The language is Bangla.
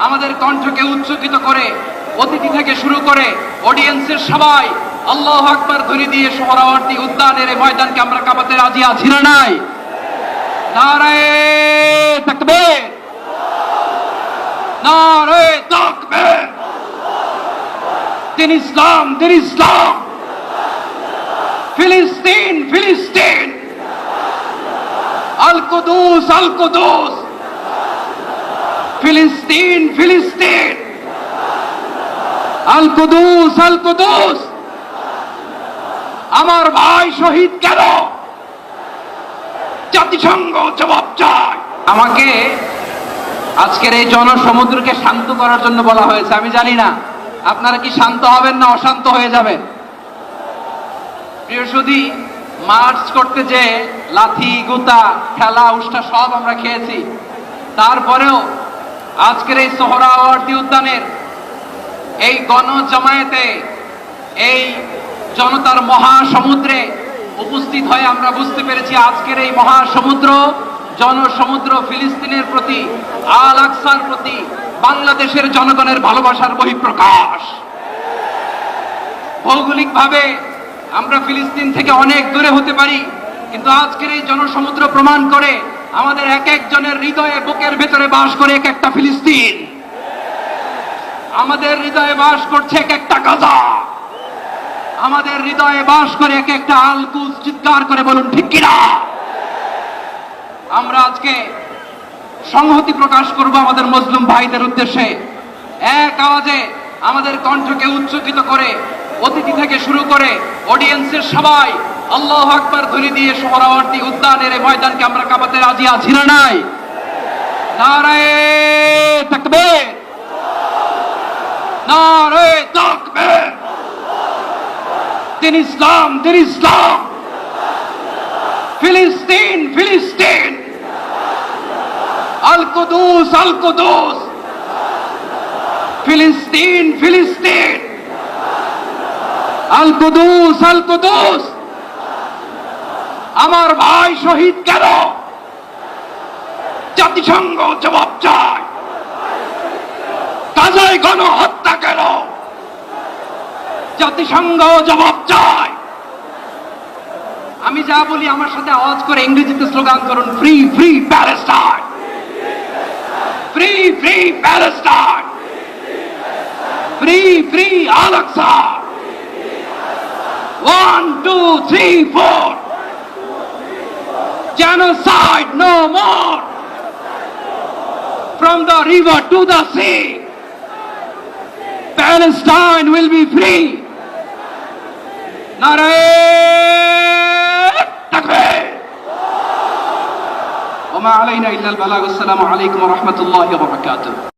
আমাদের কণ্ঠকে উচ্চকিত করে অতিথি থেকে শুরু করে অডিয়েন্সের সবাই আল্লাহু আকবার ধ্বনি দিয়ে সোহরাওয়ার্দী উদ্যানের এই ময়দানকে আমরা কাঁপাতে রাজি আছি না নাই? নারায়ে তাকবীর, নারায়ে তাকবীর। দিন ইসলাম, দিন ইসলাম। ফিলিস্তিন, ফিলিস্তিন। আল কুদুস, আল কুদুস। ফিলিস্তিন, ফিলিস্তিন। আল কুদুস, আল কুদুস। আমার ভাই শহীদ কেন? জাতিসংঘ জবাব চায়। আমাকে আজকের এই জনসমুদ্রকে শান্ত করার জন্য বলা হয়েছে। আমি জানি না আপনারা কি শান্ত হবেন না অশান্ত হয়ে যাবেন। প্রিয় সুধী, মার্চ করতে যে লাথি গুতা ঠেলা উষ্টা সব আমরা খেয়েছি, তারপরেও আজকের এই সোহরাওয়ার্দী উদ্যানের এই গণজামায়াতে এই জনতার মহাসমুদ্রে উপস্থিত হয়ে আমরা বুঝতে পেরেছি আজকের এই মহাসমুদ্র জনসমুদ্র ফিলিস্তিনের প্রতি, আল আকসার প্রতি বাংলাদেশের জনগণের ভালোবাসার বহিঃপ্রকাশ। ভৌগোলিকভাবে আমরা ফিলিস্তিন থেকে অনেক দূরে হতে পারি, কিন্তু আজকের এই জনসমুদ্র প্রমাণ করে আমাদের এক একজনের হৃদয়ে বুকের ভেতরে বাস করে এক একটা ফিলিস্তিন। আমাদের হৃদয়ে বাস করছে এক একটা গাজা। আমাদের হৃদয়ে বাস করে এক একটা আল কুদস। চিৎকার করে বলুন ঠিক কিনা? আমরা আজকে সংহতি প্রকাশ করব আমাদের মুসলিম ভাইদের উদ্দেশ্যে। এক আওয়াজে আমাদের কণ্ঠকে উচ্চকিত করে অতিথি থেকে শুরু করে অডিয়েন্সের সবাই আল্লাহু আকবার ধ্বনি দিয়ে সোহরাওয়ার্দী উদ্যানের এই ময়দানকে আমরা কাঁপাতে রাজি আছি না নাই? নারায়ে তাকবীর, নারায়ে তাকবীর। দিন ইসলাম, দিন ইসলাম। ফিলিস্তিন, ফিলিস্তিন। আল কুদুস, আল কুদুস। ফিলিস্তিন, ফিলিস্তিন। আল কুদুস, আল কুদুস। আমার ভাই শহীদ কেন? জাতিসংঘ জবাব চায়। গাজায় গণহত্যা কেন? জাতিসংঘ জবাব চায়। আমি যা বলি আমার সাথে আওয়াজ করে ইংরেজিতে স্লোগান করুন, free free Palestine, free free Palestine, free free Al Aqsa. 1 2 3 4 Genocide no more. From the river to the sea, Palestine will be free. Naraye takbir. Wa ma alayna illa al balagh. Assalamu alaykum wa rahmatullahi wa barakatuh.